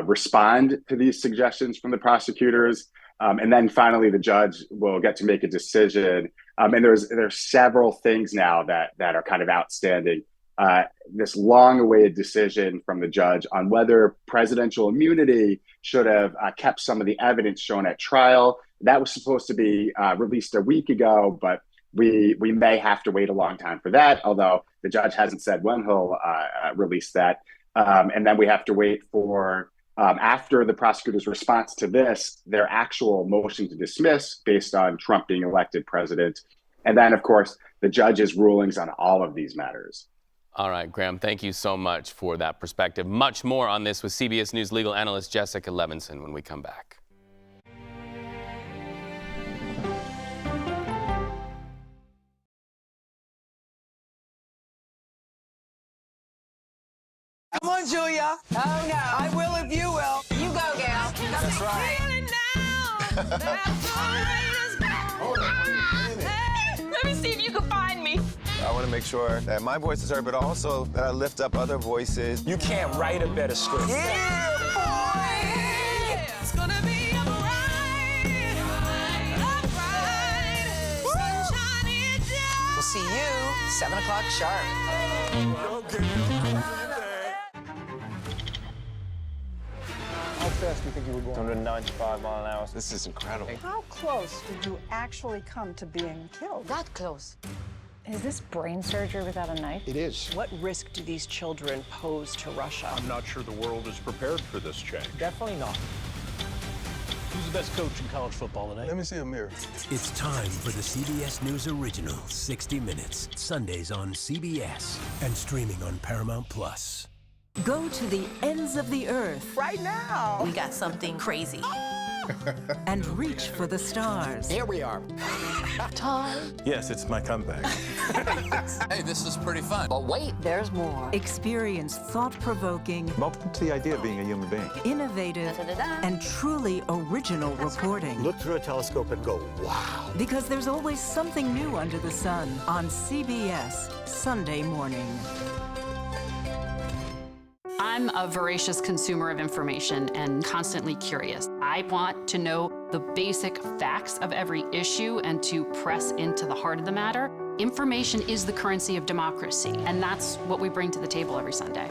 respond to these suggestions from the prosecutors. And then finally, the judge will get to make a decision. And there's several things now that are kind of outstanding. This long-awaited decision from the judge on whether presidential immunity should have kept some of the evidence shown at trial. That was supposed to be released a week ago, but we may have to wait a long time for that, although the judge hasn't said when he'll release that. And then we have to wait for, after the prosecutor's response to this, their actual motion to dismiss based on Trump being elected president. And then, of course, the judge's rulings on all of these matters. All right, Graham, thank you so much for that perspective. Much more on this with CBS News legal analyst Jessica Levinson when we come back. Come on, Julia. Oh, no. I will if you will. You go, Gail. That's right. Let me see if you can find me. I want to make sure that my voice is heard, but also that I lift up other voices. You can't write a better script. Yeah, boy. It's gonna be a ride. We'll see you 7 o'clock sharp. How fast do you think you were going? 195 miles an hour. This is incredible. How close did you actually come to being killed? That close. Is this brain surgery without a knife? It is. What risk do these children pose to Russia? I'm not sure the world is prepared for this change. Definitely not. Who's the best coach in college football today? Let me see a mirror. It's time for the CBS News original, 60 Minutes, Sundays on CBS and streaming on Paramount Plus. Go to the ends of the earth Right now. We got something crazy. and reach for the stars. Here we are. Time. Yes, it's my comeback. Hey, this is pretty fun. But wait, there's more. Experience thought-provoking, I'm open to the idea of being a human being. innovative, Da-da-da. and truly original reporting. Look through a telescope and go, wow. Because there's always something new under the sun on CBS Sunday morning. I'm a voracious consumer of information and constantly curious. I want to know the basic facts of every issue and to press into the heart of the matter. Information is the currency of democracy, and that's what we bring to the table every Sunday.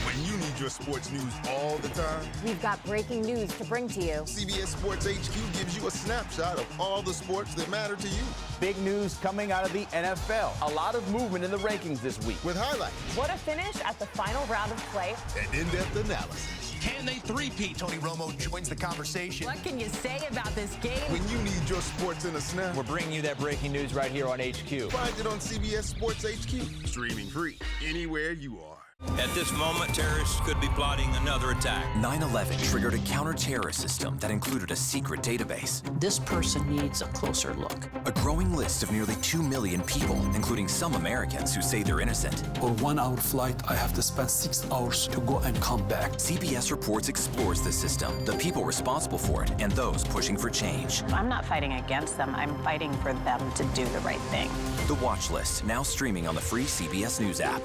When you need your sports news all the time, We've got breaking news to bring to you. CBS Sports HQ gives you a snapshot of all the sports that matter to you, Big news coming out of the NFL. A lot of movement in the rankings this week. with highlights What a finish at the final round of play. and in-depth analysis. Can they three-peat? Tony Romo joins the conversation. What can you say about this game? When you need your sports in a snap, We're bringing you that breaking news right here on HQ. find it on CBS Sports HQ, streaming free anywhere you are. At this moment, terrorists could be plotting another attack. 9/11 triggered a counter-terrorist system that included a secret database, This person needs a closer look. a growing list of nearly 2 million people, including some Americans who say they're innocent. For 1 hour flight, I have to spend 6 hours to go and come back. CBS Reports explores the system, the people responsible for it, and those pushing for change. I'm not fighting against them. I'm fighting for them to do the right thing. The Watch List, now streaming on the free CBS News app.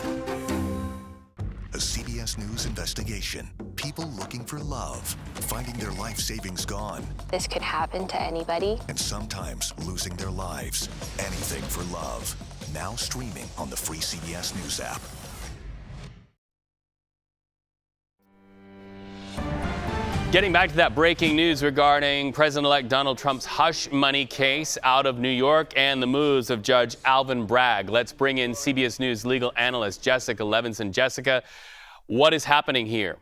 A CBS News investigation. People looking for love, finding their life savings gone, This could happen to anybody. and sometimes losing their lives. Anything for love. Now streaming on the free CBS News app. Getting back to that breaking news regarding President-elect Donald Trump's hush money case out of New York and the moves of Judge Alvin Bragg. Let's bring in CBS News legal analyst Jessica Levinson. Jessica, what is happening here?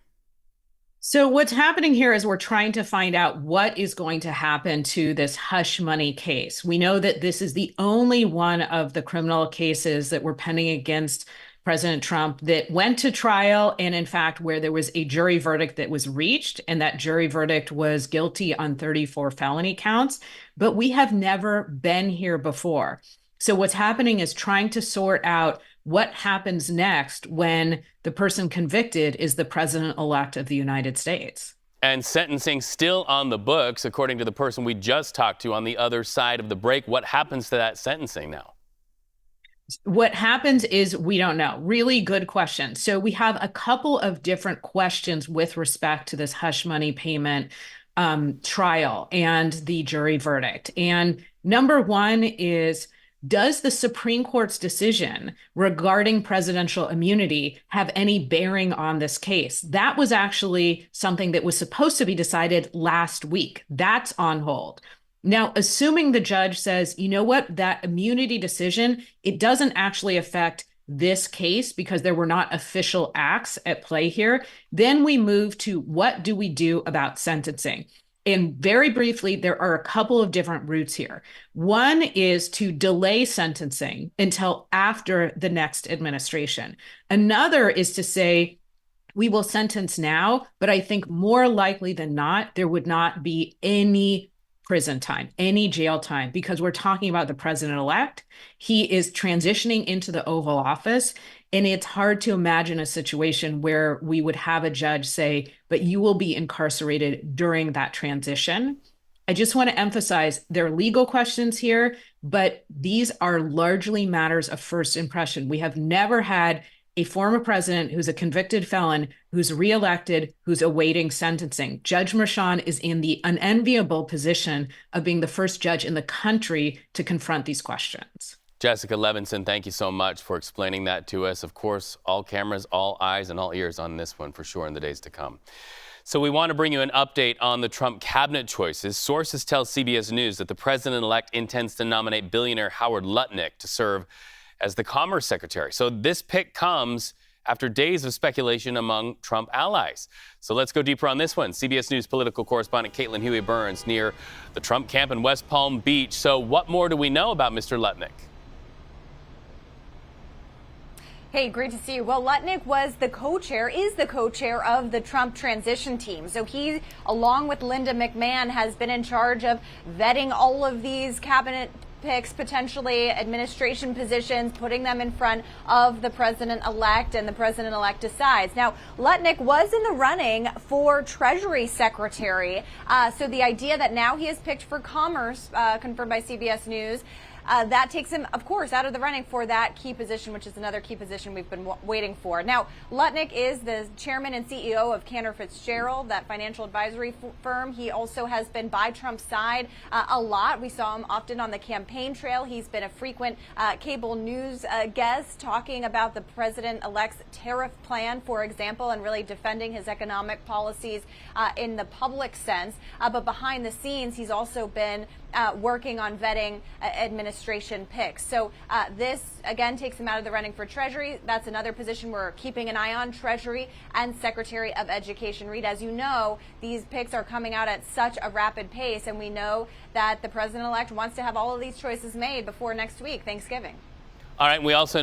So what's happening here is we're trying to find out what is going to happen to this hush money case. We know that this is the only one of the criminal cases that were pending against President Trump that went to trial, and in fact, where there was a jury verdict that was reached, and that jury verdict was guilty on 34 felony counts. But we have never been here before. So what's happening is trying to sort out what happens next when the person convicted is the president-elect of the United States. And sentencing still on the books, according to the person we just talked to on the other side of the break. What happens to that sentencing now? What happens is we don't know. Really good question. So we have a couple of different questions with respect to this hush money payment trial and the jury verdict. And number one is, does the Supreme Court's decision regarding presidential immunity have any bearing on this case? That was actually something that was supposed to be decided last week. That's on hold. Now, assuming the judge says, you know what, that immunity decision, it doesn't actually affect this case because there were not official acts at play here, then we move to what do we do about sentencing? And very briefly, there are a couple of different routes here. One is to delay sentencing until after the next administration. Another is to say, we will sentence now, but I think more likely than not, there would not be any prison time, any jail time, because we're talking about the president-elect. He is transitioning into the Oval Office, and it's hard to imagine a situation where we would have a judge say, but you will be incarcerated during that transition. I just want to emphasize there are legal questions here, but these are largely matters of first impression. We have never had a former president who's a convicted felon, who's reelected, who's awaiting sentencing. Judge Merchan is in the unenviable position of being the first judge in the country to confront these questions. Jessica Levinson, thank you so much for explaining that to us. Of course, all cameras, all eyes, and all ears on this one for sure in the days to come. So we want to bring you an update on the Trump cabinet choices. Sources tell CBS News that the president-elect intends to nominate billionaire Howard Lutnick to serve as the Commerce Secretary. So this pick comes after days of speculation among Trump allies. So let's go deeper on this one. CBS News political correspondent Caitlin Huey-Burns near the Trump camp in West Palm Beach. So what more do we know about Mr. Lutnick? Hey, great to see you. Well, Lutnick is the co-chair of the Trump transition team. So he, along with Linda McMahon, has been in charge of vetting all of these cabinet picks, potentially administration positions, putting them in front of the president-elect, and the president-elect decides. Now, Lutnick was in the running for Treasury Secretary. So the idea that now he is picked for Commerce, confirmed by CBS News, that takes him, of course, out of the running for that key position, which is another key position we've been waiting for. Now, Lutnick is the chairman and CEO of Cantor Fitzgerald, that financial advisory firm. He also has been by Trump's side a lot. We saw him often on the campaign trail. He's been a frequent cable news guest talking about the president-elect's tariff plan, for example, and really defending his economic policies in the public sense. But behind the scenes, he's also been working on vetting administration picks. So this, again, takes him out of the running for Treasury. That's another position we're keeping an eye on, Treasury and Secretary of Education. Reed, as you know, these picks are coming out at such a rapid pace, and we know that the president-elect wants to have all of these choices made before next week, Thanksgiving. All right, we also